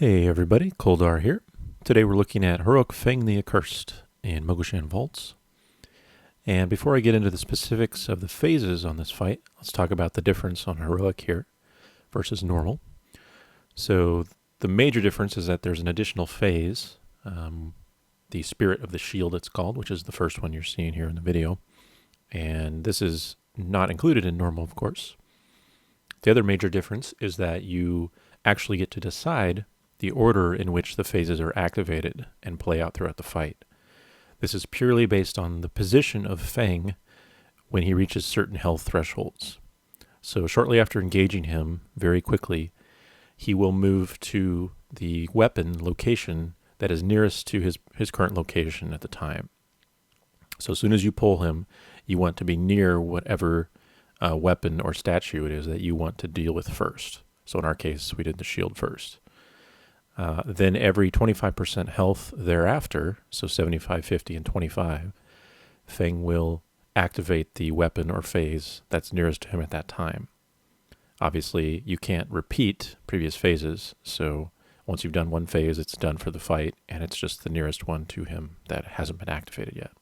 Hey everybody, Koldar here. Today we're looking at heroic Feng the Accursed in Mogu'shan Vaults. And before I get into the specifics of the phases on this fight, let's talk about the difference on heroic here versus normal. So the major difference is that there's an additional phase, the Spirit of the Shield it's called, which is the first one you're seeing here in the video. And this is not included in normal, of course. The other major difference is that you actually get to decide the order in which the phases are activated and play out throughout the fight. This is purely based on the position of Feng when he reaches certain health thresholds. So shortly after engaging him, very quickly, he will move to the weapon location that is nearest to his current location at the time. So as soon as you pull him, you want to be near whatever weapon or statue it is that you want to deal with first. So in our case, we did the shield first. Then every 25% health thereafter, so 75, 50, and 25, Feng will activate the weapon or phase that's nearest to him at that time. Obviously, you can't repeat previous phases, so once you've done one phase, it's done for the fight, and it's just the nearest one to him that hasn't been activated yet.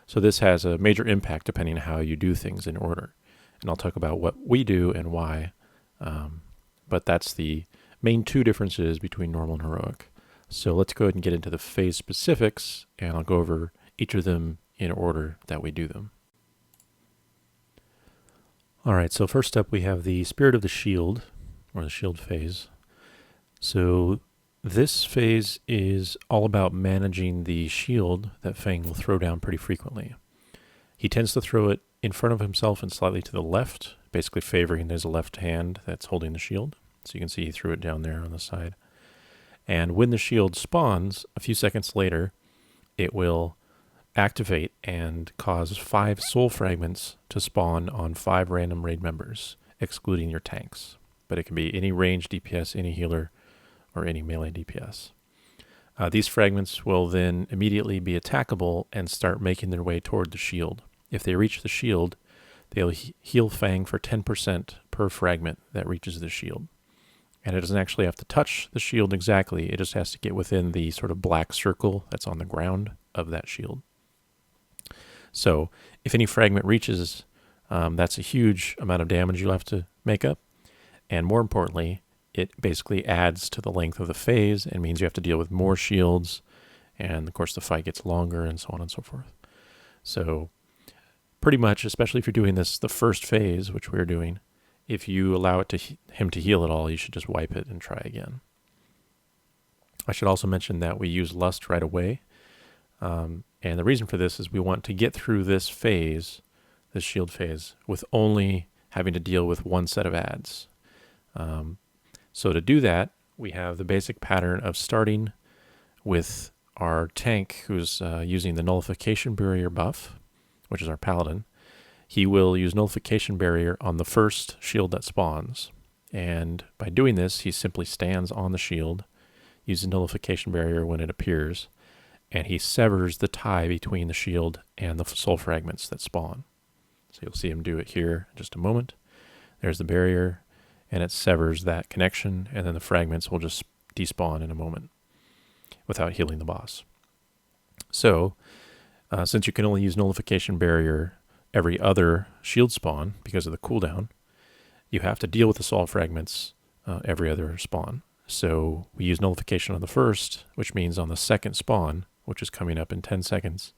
So this has a major impact depending on how you do things in order. And I'll talk about what we do and why, but that's the main two differences between normal and heroic. So let's go ahead and get into the phase specifics, and I'll go over each of them in order that we do them. Alright, so first up we have the Spirit of the Shield, or the Shield phase. So this phase is all about managing the shield that Feng will throw down pretty frequently. He tends to throw it in front of himself and slightly to the left, basically favoring his left hand that's holding the shield. So you can see he threw it down there on the side. And when the shield spawns, a few seconds later, it will activate and cause 5 soul fragments to spawn on 5 random raid members, excluding your tanks. But it can be any range DPS, any healer, or any melee DPS. These fragments will then immediately be attackable and start making their way toward the shield. If they reach the shield, they'll heal Feng for 10% per fragment that reaches the shield. And it doesn't actually have to touch the shield exactly, it just has to get within the sort of black circle that's on the ground of that shield. So if any fragment reaches, that's a huge amount of damage you'll have to make up. And more importantly, it basically adds to the length of the phase and means you have to deal with more shields. And of course the fight gets longer and so on and so forth. So pretty much, especially if you're doing this the first phase, which we're doing, if you allow it to him to heal at all, you should just wipe it and try again. I should also mention that we use Lust right away. And the reason for this is we want to get through this phase, this shield phase, with only having to deal with one set of adds. So to do that, we have the basic pattern of starting with our tank who's using the Nullification Barrier buff, which is our Paladin. He will use Nullification Barrier on the first shield that spawns. And by doing this, he simply stands on the shield, uses Nullification Barrier when it appears, and he severs the tie between the shield and the soul fragments that spawn. So you'll see him do it here in just a moment. There's the barrier, and it severs that connection, and then the fragments will just despawn in a moment without healing the boss. So, since you can only use Nullification Barrier every other shield spawn because of the cooldown, you have to deal with the soul fragments every other spawn. So we use Nullification on the first, which means on the second spawn, which is coming up in 10 seconds,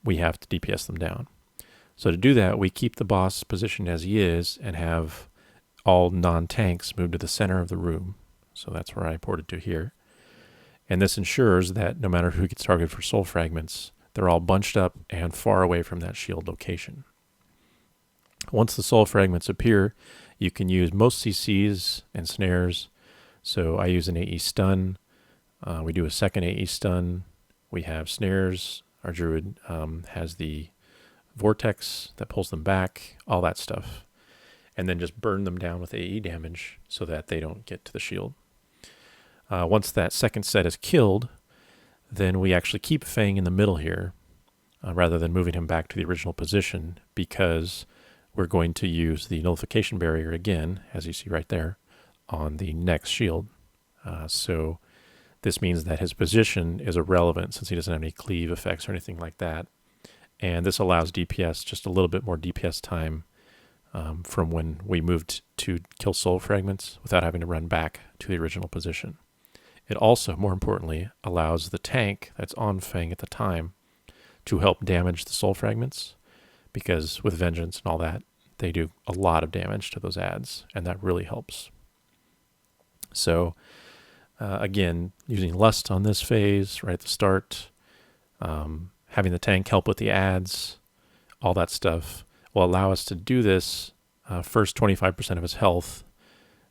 we have to DPS them down. So to do that, we keep the boss positioned as he is and have all non-tanks move to the center of the room. So that's where I ported to here. And this ensures that no matter who gets targeted for soul fragments, they're all bunched up and far away from that shield location. Once the soul fragments appear, you can use most CCs and snares. So I use an AE stun. We do a second AE stun. We have snares. Our Druid has the vortex that pulls them back, all that stuff. And then just burn them down with AE damage so that they don't get to the shield. Once that second set is killed, then we actually keep Feng in the middle here, rather than moving him back to the original position, because we're going to use the Nullification Barrier again, as you see right there, on the next shield, So this means that his position is irrelevant since he doesn't have any cleave effects or anything like that. And this allows DPS just a little bit more DPS time from when we moved to kill soul fragments without having to run back to the original position. It also, more importantly, allows the tank that's on Feng at the time to help damage the soul fragments, because with Vengeance and all that, they do a lot of damage to those adds, and that really helps. So, again, using Lust on this phase right at the start, having the tank help with the adds, all that stuff will allow us to do this first 25% of his health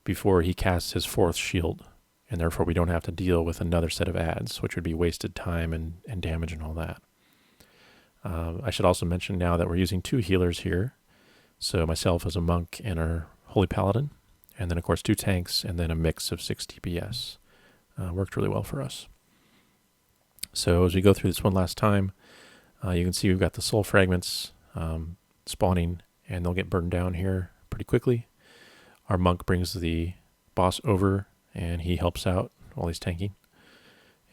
before he casts his 4th shield, and therefore we don't have to deal with another set of adds, which would be wasted time and damage and all that. I should also mention now that we're using 2 healers here, so myself as a monk and our Holy Paladin, and then of course 2 tanks, and then a mix of 6 DPS. Worked really well for us. So as we go through this one last time, you can see we've got the soul fragments spawning, and they'll get burned down here pretty quickly. Our monk brings the boss over, and he helps out while he's tanking,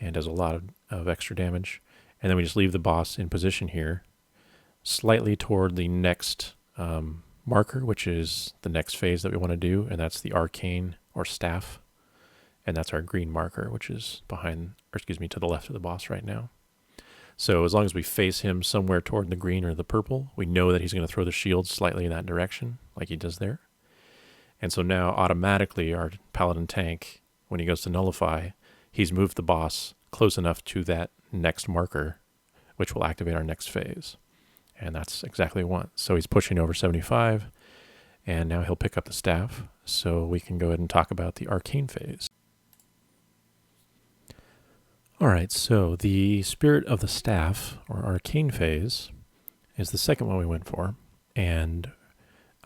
and does a lot of extra damage. And then we just leave the boss in position here, slightly toward the next marker, which is the next phase that we want to do, and that's the Arcane or Staff. And that's our green marker, which is to the left of the boss right now. So as long as we face him somewhere toward the green or the purple, we know that he's going to throw the shield slightly in that direction, like he does there. And so now automatically our Paladin tank, when he goes to nullify, he's moved the boss close enough to that next marker, which will activate our next phase. And that's exactly what we want. So he's pushing over 75, and now he'll pick up the staff, so we can go ahead and talk about the Arcane phase. All right, so the Spirit of the Staff, or Arcane phase, is the second one we went for, and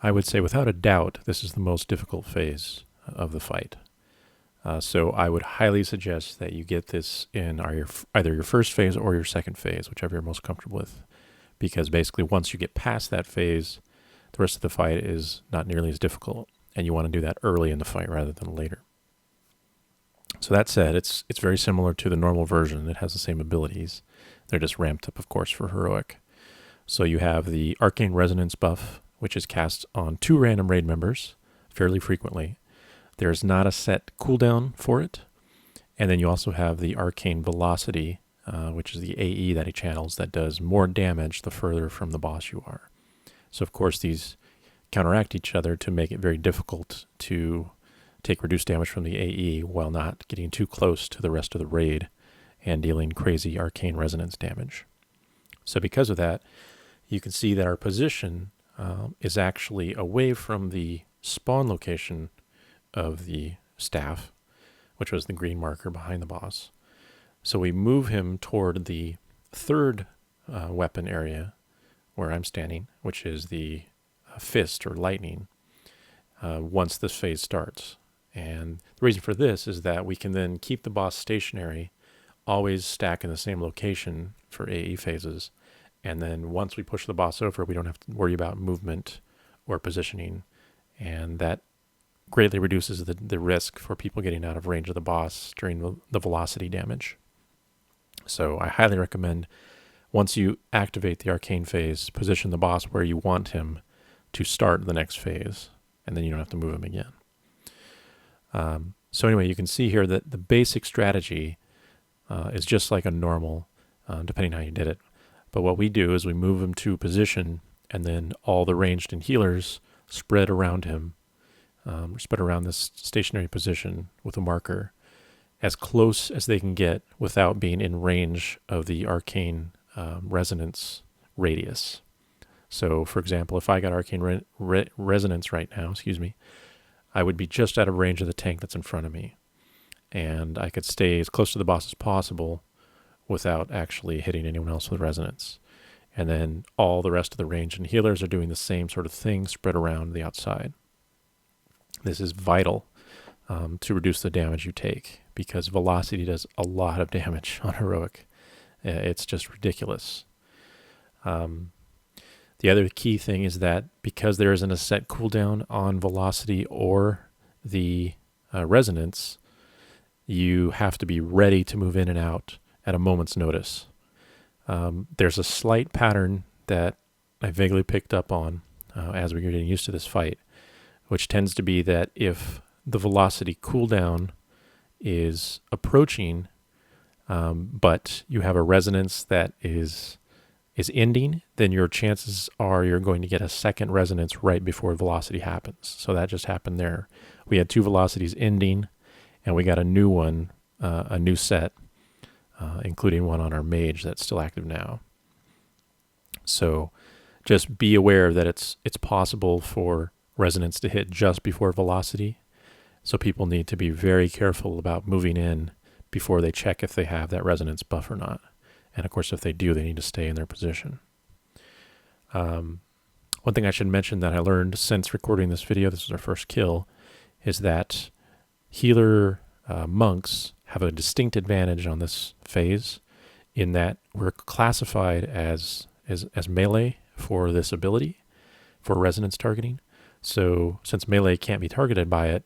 I would say without a doubt this is the most difficult phase of the fight. So I would highly suggest that you get this in either your first phase or your second phase, whichever you're most comfortable with, because basically once you get past that phase, the rest of the fight is not nearly as difficult, and you want to do that early in the fight rather than later. So that said, it's very similar to the normal version. It has the same abilities. They're just ramped up, of course, for Heroic. So you have the Arcane Resonance buff, which is cast on 2 random raid members fairly frequently. There's not a set cooldown for it. And then you also have the Arcane Velocity, which is the AE that he channels that does more damage the further from the boss you are. So, of course, these counteract each other to make it very difficult to take reduced damage from the AE while not getting too close to the rest of the raid and dealing crazy Arcane Resonance damage. So because of that, you can see that our position is actually away from the spawn location of the staff, which was the green marker behind the boss. So we move him toward the 3rd weapon area where I'm standing, which is the fist or lightning, once this phase starts. And the reason for this is that we can then keep the boss stationary, always stack in the same location for AE phases, and then once we push the boss over, we don't have to worry about movement or positioning, and that greatly reduces the risk for people getting out of range of the boss during the velocity damage. So I highly recommend, once you activate the Arcane phase, position the boss where you want him to start the next phase, and then you don't have to move him again. So anyway, you can see here that the basic strategy is just like a normal, depending how you did it. But what we do is we move him to position, and then all the ranged and healers spread around him, spread around this stationary position with a marker, as close as they can get without being in range of the Arcane Resonance radius. So, for example, if I got Arcane Resonance right now, I would be just out of range of the tank that's in front of me. And I could stay as close to the boss as possible without actually hitting anyone else with Resonance. And then all the rest of the range and healers are doing the same sort of thing spread around the outside. This is vital to reduce the damage you take, because velocity does a lot of damage on Heroic. It's just ridiculous. The other key thing is that because there isn't a set cooldown on velocity or the resonance, you have to be ready to move in and out at a moment's notice. There's a slight pattern that I vaguely picked up on as we were getting used to this fight, which tends to be that if the velocity cooldown is approaching, but you have a resonance that is ending, then your chances are you're going to get a second resonance right before velocity happens. So that just happened there. We had 2 velocities ending, and we got a new one, a new set, including one on our Mage that's still active now. So just be aware that it's possible for resonance to hit just before velocity. So people need to be very careful about moving in before they check if they have that resonance buff or not. And of course, if they do, they need to stay in their position. One thing I should mention that I learned since recording this video, this is our first kill, is that healer monks have a distinct advantage on this phase in that we're classified as melee for this ability, for resonance targeting. So since melee can't be targeted by it,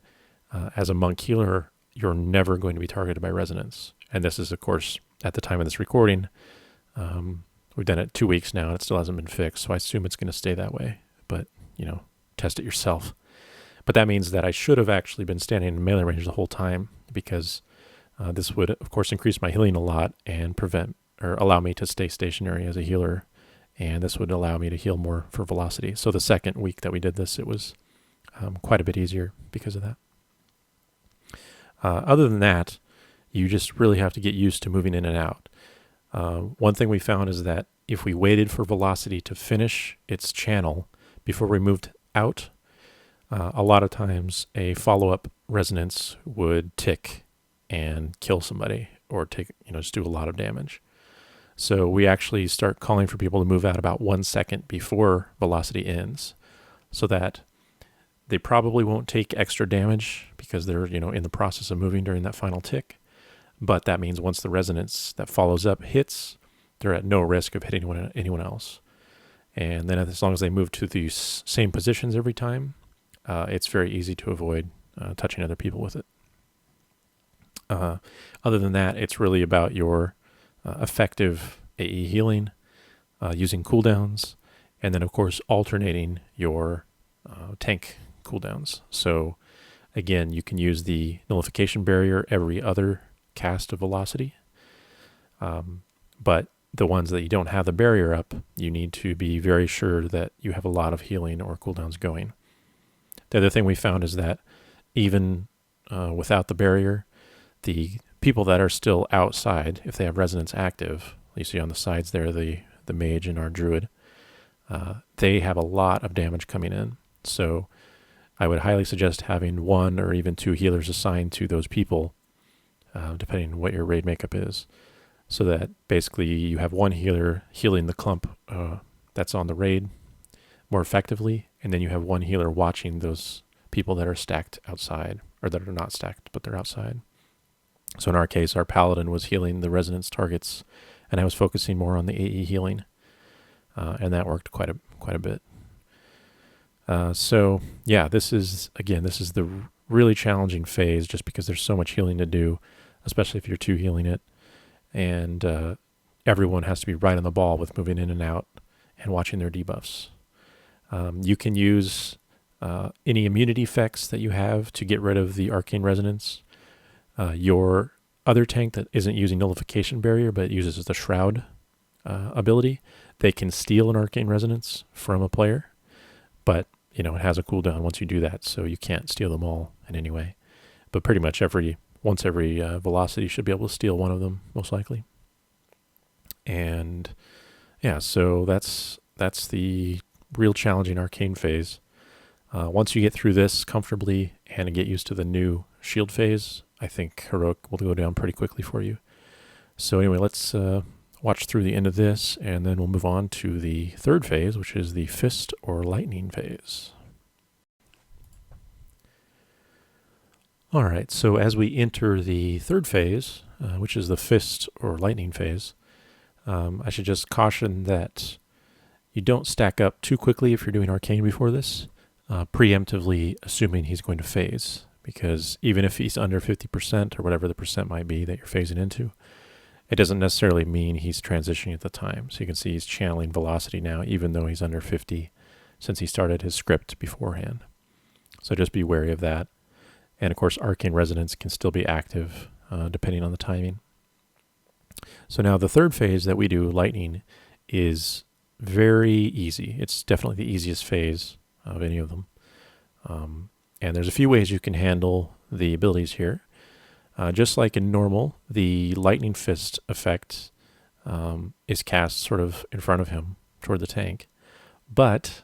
as a monk healer, you're never going to be targeted by resonance. And this is, of course, at the time of this recording, we've done it 2 weeks now and it still hasn't been fixed. So I assume it's going to stay that way, but test it yourself. But that means that I should have actually been standing in melee range the whole time, because this would, of course, increase my healing a lot and allow me to stay stationary as a healer. And this would allow me to heal more for velocity. So the second week that we did this, it was quite a bit easier because of that. Other than that, you just really have to get used to moving in and out. One thing we found is that if we waited for velocity to finish its channel before we moved out, a lot of times a follow-up resonance would tick and kill somebody, or just do a lot of damage. So we actually start calling for people to move out about 1 second before velocity ends, so that they probably won't take extra damage because they're in the process of moving during that final tick. But that means once the resonance that follows up hits, they're at no risk of hitting anyone else. And then as long as they move to the same positions every time, it's very easy to avoid touching other people with it. Other than that, it's really about your effective AE healing, using cooldowns, and then of course alternating your tank cooldowns. So again, you can use the nullification barrier every other cast of velocity, but the ones that you don't have the barrier up, you need to be very sure that you have a lot of healing or cooldowns going. The other thing we found is that even without the barrier, the people that are still outside, if they have resonance active, you see on the sides there, the Mage and our Druid, they have a lot of damage coming in. So I would highly suggest having 1 or even 2 healers assigned to those people, depending on what your raid makeup is, so that basically you have 1 healer healing the clump that's on the raid more effectively, and then you have 1 healer watching those people that are stacked outside, or that are not stacked, but they're outside. So in our case, our Paladin was healing the resonance targets, and I was focusing more on the AE healing, and that worked quite a bit. So yeah, this is the really challenging phase, just because there's so much healing to do, especially if you're 2 healing it, and everyone has to be right on the ball with moving in and out and watching their debuffs. You can use any immunity effects that you have to get rid of the arcane resonance. Your other tank that isn't using nullification barrier but uses the shroud ability, they can steal an arcane resonance from a player, but it has a cooldown once you do that, so you can't steal them all in any way. But pretty much once every velocity, you should be able to steal one of them, most likely. And yeah, so that's the real challenging arcane phase. Once you get through this comfortably and get used to the new shield phase, I think heroic will go down pretty quickly for you. So anyway, let's watch through the end of this, and then we'll move on to the third phase, which is the fist or lightning phase. All right, so as we enter the third phase, which is the fist or lightning phase, I should just caution that you don't stack up too quickly if you're doing arcane before this, preemptively assuming he's going to phase, because even if he's under 50% or whatever the percent might be that you're phasing into, it doesn't necessarily mean he's transitioning at the time. So you can see he's channeling velocity now, even though he's under 50 since he started his script beforehand. So just be wary of that. And of course, Arcane Resonance can still be active depending on the timing. So now the third phase that we do, Lightning, is very easy. It's definitely the easiest phase of any of them. And there's a few ways you can handle the abilities here. Just like in normal, the Lightning Fist effect is cast sort of in front of him toward the tank, but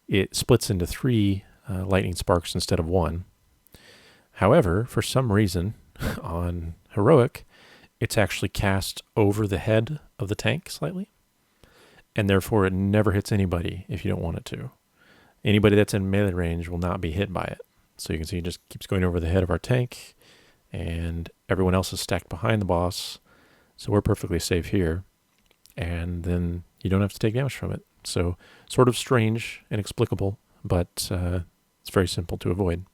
it splits into 3 lightning sparks instead of 1. However, for some reason on Heroic, it's actually cast over the head of the tank slightly, and therefore it never hits anybody if you don't want it to. Anybody that's in melee range will not be hit by it. So you can see it just keeps going over the head of our tank, and everyone else is stacked behind the boss, so we're perfectly safe here, and then you don't have to take damage from it. So sort of strange, inexplicable, but it's very simple to avoid.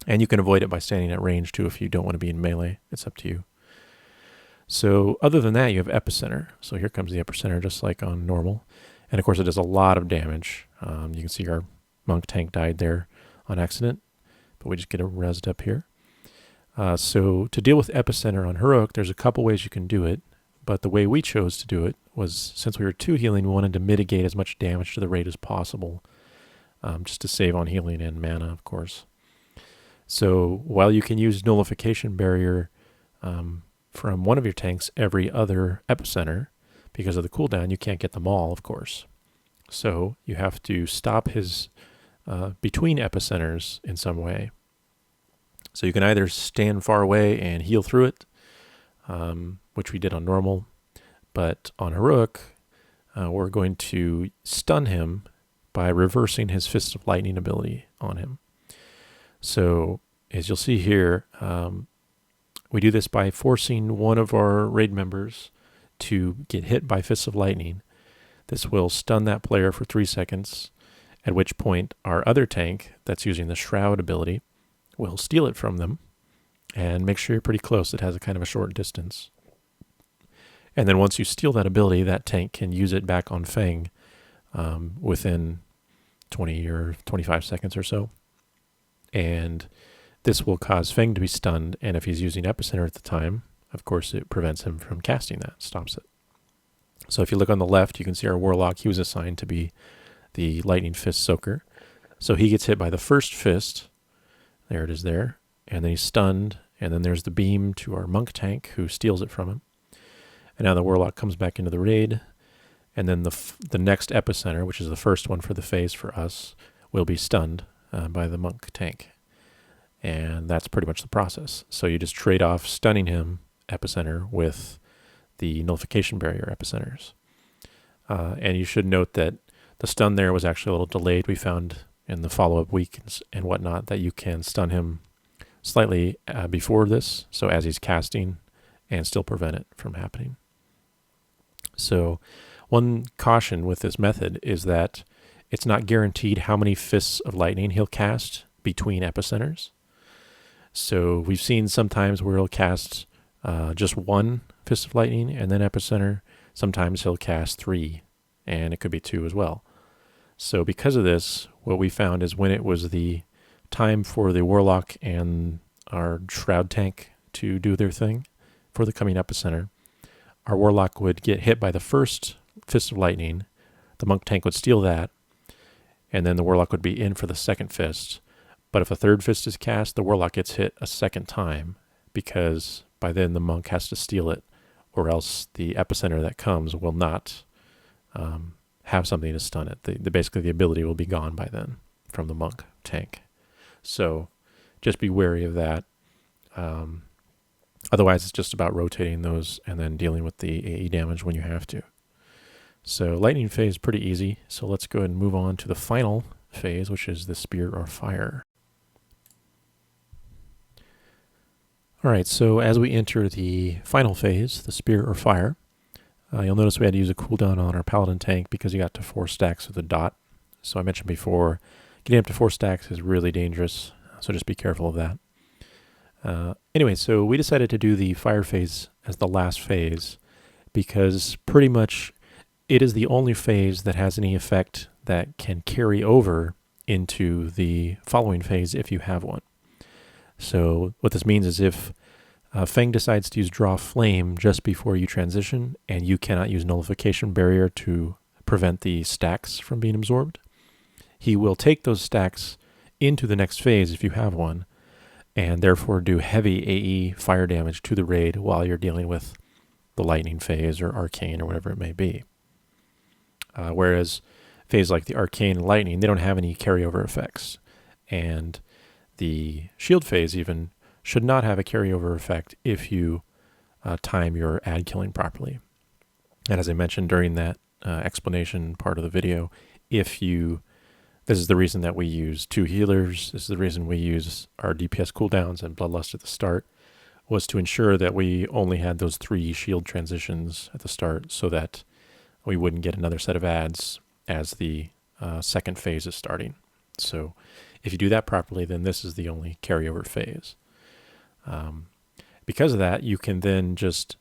And you can avoid it by standing at range too if you don't want to be in melee. It's up to you. So other than that, you have Epicenter. So here comes the Epicenter just like on normal. And of course it does a lot of damage. You can see our monk tank died there on accident, but we just get it rezzed up here. So to deal with Epicenter on Heroic, there's a couple ways you can do it, but the way we chose to do it was, since we were 2 healing, we wanted to mitigate as much damage to the raid as possible, just to save on healing and mana, of course. So while you can use Nullification Barrier from one of your tanks every other Epicenter, because of the cooldown, you can't get them all, of course. So you have to stop his between Epicenters in some way. So you can either stand far away and heal through it, which we did on normal, but on Heroic, we're going to stun him by reversing his Fist of Lightning ability on him. So as you'll see here, we do this by forcing one of our raid members to get hit by Fists of Lightning. This will stun that player for 3 seconds, at which point our other tank that's using the Shroud ability will steal it from them, and make sure you're pretty close. It has a kind of a short distance. And then once you steal that ability, that tank can use it back on Feng within 20 or 25 seconds or so. And this will cause Feng to be stunned, and if he's using Epicenter at the time, of course it prevents him from casting that, stops it. So if you look on the left, you can see our Warlock. He was assigned to be the Lightning Fist Soaker. So he gets hit by the first fist. There it is there. And then he's stunned, and then there's the beam to our monk tank who steals it from him. And now the Warlock comes back into the raid, and then the next Epicenter, which is the first one for the phase for us, will be stunned by the monk tank. And that's pretty much the process. So you just trade off stunning him, Epicenter, with the Nullification Barrier Epicenters. And you should note that the stun there was actually a little delayed. We found in the follow-up week and whatnot that you can stun him slightly before this, so as he's casting, and still prevent it from happening. So one caution with this method is that it's not guaranteed how many Fists of Lightning he'll cast between Epicenters. So we've seen sometimes where he'll cast just 1 Fist of Lightning and then Epicenter. Sometimes he'll cast 3, and it could be 2 as well. So because of this, what we found is when it was the time for the Warlock and our Shroud tank to do their thing for the coming Epicenter, our Warlock would get hit by the first Fist of Lightning, the monk tank would steal that, and then the Warlock would be in for the second fist. But if a third fist is cast, the Warlock gets hit a second time, because by then the monk has to steal it, or else the Epicenter that comes will not have something to stun it. Basically the ability will be gone by then from the monk tank. So just be wary of that. Otherwise it's just about rotating those and then dealing with the AE damage when you have to. So lightning phase is pretty easy. So let's go ahead and move on to the final phase, which is the Spear or Fire. Alright, so as we enter the final phase, the Spear or Fire, you'll notice we had to use a cooldown on our Paladin tank because he got to 4 stacks with a dot. So I mentioned before, getting up to 4 stacks is really dangerous. So just be careful of that. Anyway, so we decided to do the fire phase as the last phase because pretty much it is the only phase that has any effect that can carry over into the following phase if you have one. So what this means is if Feng decides to use Draw Flame just before you transition and you cannot use Nullification Barrier to prevent the stacks from being absorbed, he will take those stacks into the next phase if you have one, and therefore do heavy AE fire damage to the raid while you're dealing with the lightning phase or arcane or whatever it may be. Whereas phase like the arcane and lightning, they don't have any carryover effects. And the shield phase even should not have a carryover effect if you time your ad killing properly. And as I mentioned during that explanation part of the video, this is the reason that we use 2 healers. This is the reason we use our DPS cooldowns and Bloodlust at the start, was to ensure that we only had those 3 shield transitions at the start so that we wouldn't get another set of ads as the second phase is starting. So if you do that properly, then this is the only carryover phase. Because of that, you can then just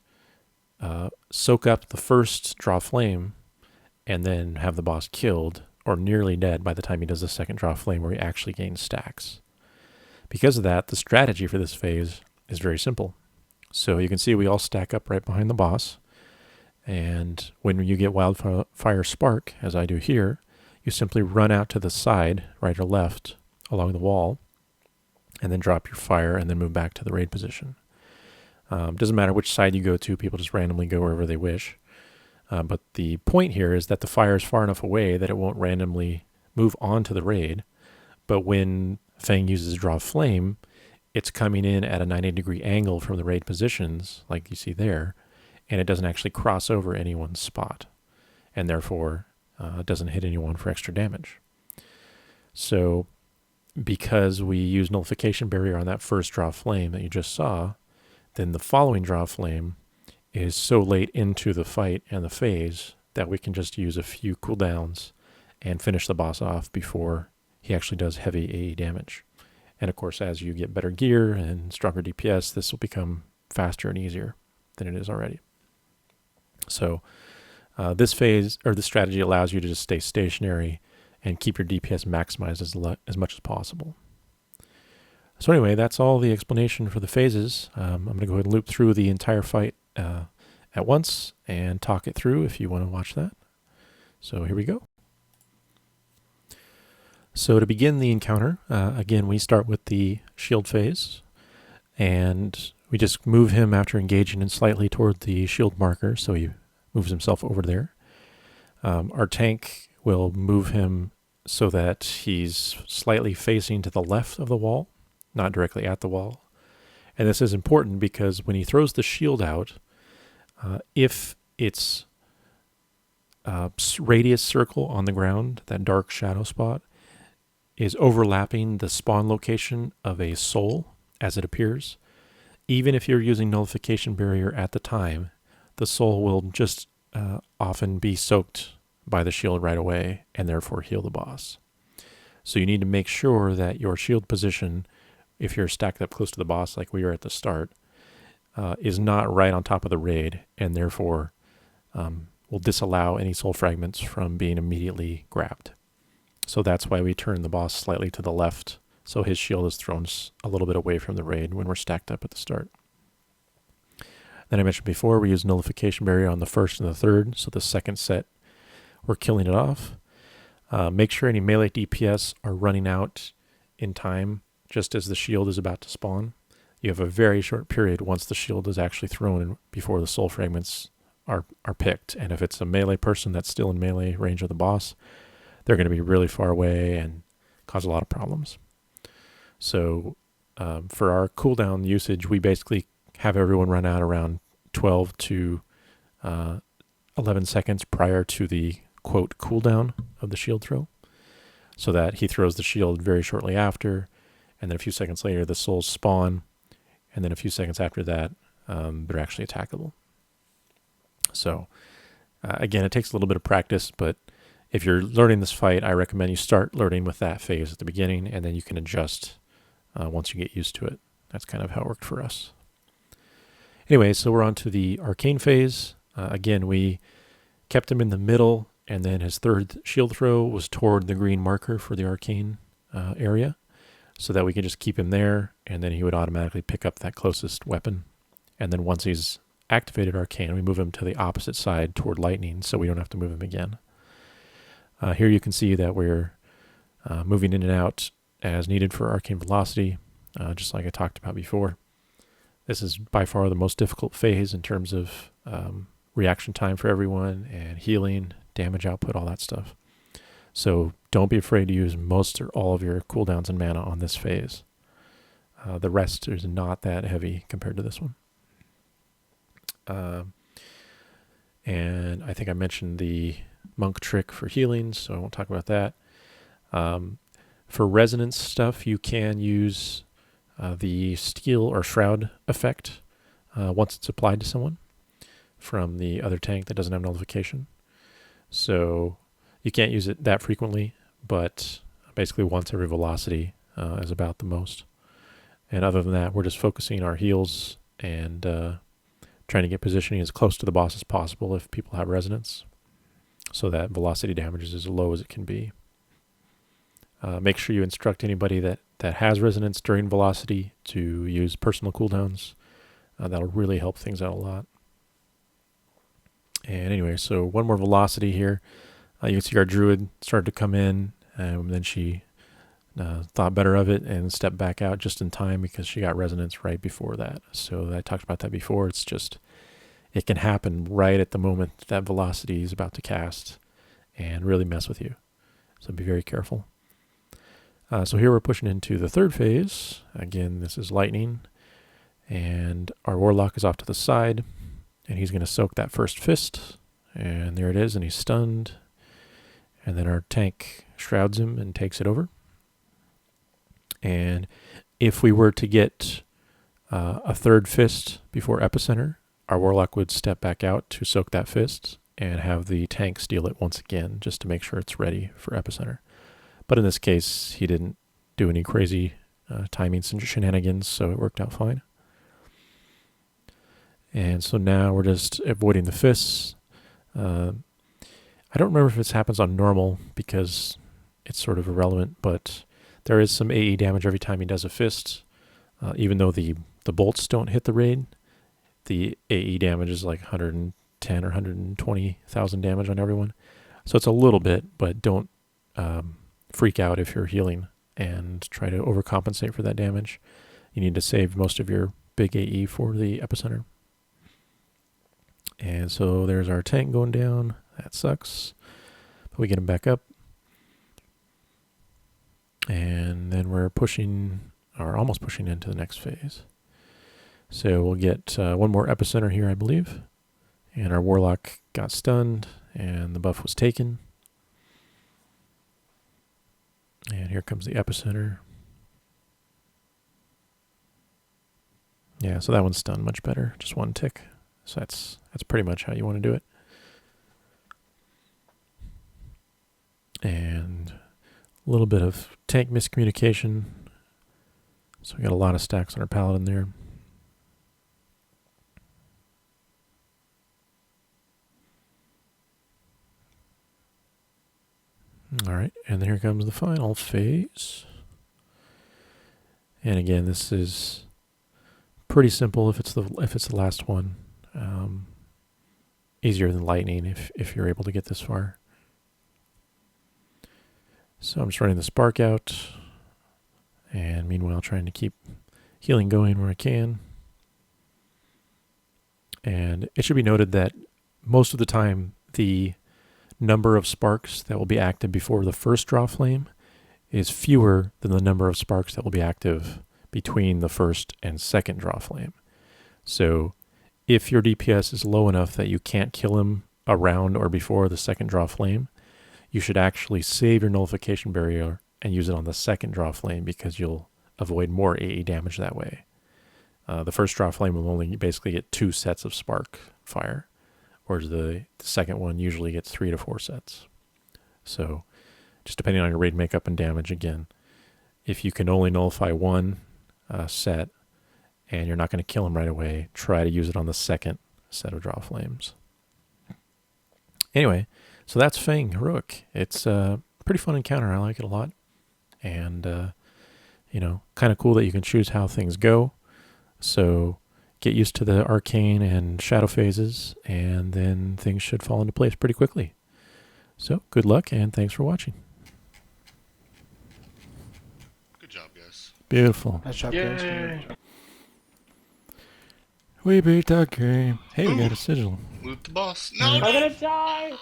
soak up the first Draw Flame and then have the boss killed or nearly dead by the time he does the second Draw Flame where he actually gains stacks. Because of that, the strategy for this phase is very simple. So you can see we all stack up right behind the boss, and when you get Wildfire Spark, as I do here, you simply run out to the side, right or left, along the wall, and then drop your fire and then move back to the raid position. Doesn't matter which side you go to, people just randomly go wherever they wish. But the point here is that the fire is far enough away that it won't randomly move on to the raid. But when Feng uses Draw Flame, it's coming in at a 90-degree angle from the raid positions, like you see there, and it doesn't actually cross over anyone's spot, and therefore it doesn't hit anyone for extra damage. So because we use Nullification Barrier on that first Draw Flame that you just saw, then the following Draw Flame is so late into the fight and the phase that we can just use a few cooldowns and finish the boss off before he actually does heavy AE damage. And of course, as you get better gear and stronger DPS, this will become faster and easier than it is already. So this phase, or this strategy, allows you to just stay stationary and keep your DPS maximized as much as possible. So anyway, that's all the explanation for the phases. I'm going to go ahead and loop through the entire fight at once and talk it through if you want to watch that. So here we go. So to begin the encounter, again, we start with the shield phase, and we just move him after engaging in slightly toward the shield marker, so he moves himself over there. Our tank will move him so that he's slightly facing to the left of the wall, not directly at the wall. And this is important because when he throws the shield out, if its radius circle on the ground, that dark shadow spot, is overlapping the spawn location of a soul as it appears, even if you're using Nullification Barrier at the time, the soul will just often be soaked by the shield right away and therefore heal the boss. So you need to make sure that your shield position, if you're stacked up close to the boss like we were at the start, is not right on top of the raid, and therefore will disallow any soul fragments from being immediately grabbed. So that's why we turn the boss slightly to the left, so his shield is thrown a little bit away from the raid when we're stacked up at the start. Then I mentioned before, we use Nullification Barrier on the first and the third, so the second set we're killing it off. Make sure any melee DPS are running out in time just as the shield is about to spawn. You have a very short period once the shield is actually thrown before the soul fragments are picked. And if it's a melee person that's still in melee range of the boss, they're going to be really far away and cause a lot of problems. So for our cooldown usage, we basically have everyone run out around 12 to 11 seconds prior to the quote cooldown of the shield throw, so that he throws the shield very shortly after, and then a few seconds later the souls spawn, and then a few seconds after that they're actually attackable. So again, it takes a little bit of practice, but if you're learning this fight, I recommend you start learning with that phase at the beginning, and then you can adjust once you get used to it. That's kind of how it worked for us. Anyway, so we're on to the Arcane phase. Again, we kept him in the middle, and then his third shield throw was toward the green marker for the Arcane area, so that we could just keep him there, and then he would automatically pick up that closest weapon. And then once he's activated Arcane, we move him to the opposite side toward Lightning, so we don't have to move him again. Here you can see that we're moving in and out as needed for Arcane Velocity, just like I talked about before. This is by far the most difficult phase in terms of reaction time for everyone, and healing, damage output, all that stuff. So don't be afraid to use most or all of your cooldowns and mana on this phase. The rest is not that heavy compared to this one. And I think I mentioned the monk trick for healing, so I won't talk about that. For resonance stuff, you can use the steal or shroud effect once it's applied to someone from the other tank that doesn't have nullification. So you can't use it that frequently, but basically once every velocity is about the most. And other than that, we're just focusing our heals and trying to get positioning as close to the boss as possible if people have resonance, so that velocity damage is as low as it can be. Make sure you instruct anybody that has resonance during velocity to use personal cooldowns. That'll really help things out a lot. And anyway, so one more velocity here. You can see our Druid started to come in, and then she thought better of it and stepped back out just in time because she got resonance right before that. So I talked about that before. It's just, it can happen right at the moment that velocity is about to cast and really mess with you. So be very careful. So here we're pushing into the third phase. Again, this is Lightning, and our Warlock is off to the side, and he's going to soak that first fist, and there it is, and he's stunned. And then our tank shrouds him and takes it over. And if we were to get a third fist before Epicenter, our Warlock would step back out to soak that fist and have the tank steal it once again, just to make sure it's ready for Epicenter. But in this case, he didn't do any crazy timing shenanigans, so it worked out fine. And so now we're just avoiding the fists. I don't remember if this happens on normal because it's sort of irrelevant, but there is some AE damage every time he does a fist. Even though the bolts don't hit the raid, the AE damage is like 110 or 120,000 damage on everyone. So it's a little bit, but don't freak out if you're healing and try to overcompensate for that damage. You need to save most of your big AE for the Epicenter. And so there's our tank going down. That sucks. But we get him back up. And then we're pushing, or almost pushing into the next phase. So we'll get one more Epicenter here, I believe. And our Warlock got stunned, and the buff was taken. And here comes the Epicenter. Yeah, so that one's stunned much better. Just one tick. So that's pretty much how you want to do it. And a little bit of tank miscommunication. So we got a lot of stacks on our Paladin there. All right, and then here comes the final phase. And again, this is pretty simple if it's the last one. Easier than Lightning if you're able to get this far. So I'm just running the spark out, and meanwhile trying to keep healing going where I can. And it should be noted that most of the time the number of sparks that will be active before the first draw flame is fewer than the number of sparks that will be active between the first and second draw flame. So if your DPS is low enough that you can't kill him around or before the second draw flame, you should actually save your nullification barrier and use it on the second draw flame, because you'll avoid more AE damage that way. The first draw flame will only basically get 2 sets of spark fire, whereas the second one usually gets 3 to 4 sets. So just depending on your raid makeup and damage, again, if you can only nullify one set and you're not going to kill him right away, try to use it on the second set of draw flames. Anyway, so that's Feng Heroic. It's a pretty fun encounter. I like it a lot. And, you know, kind of cool that you can choose how things go. So get used to the Arcane and Shadow phases, and then things should fall into place pretty quickly. So good luck, and thanks for watching. Good job, guys. Beautiful. Nice job, guys. Yay! We beat the game. Hey, we got a sigil. Loot the boss. No, I'm gonna die!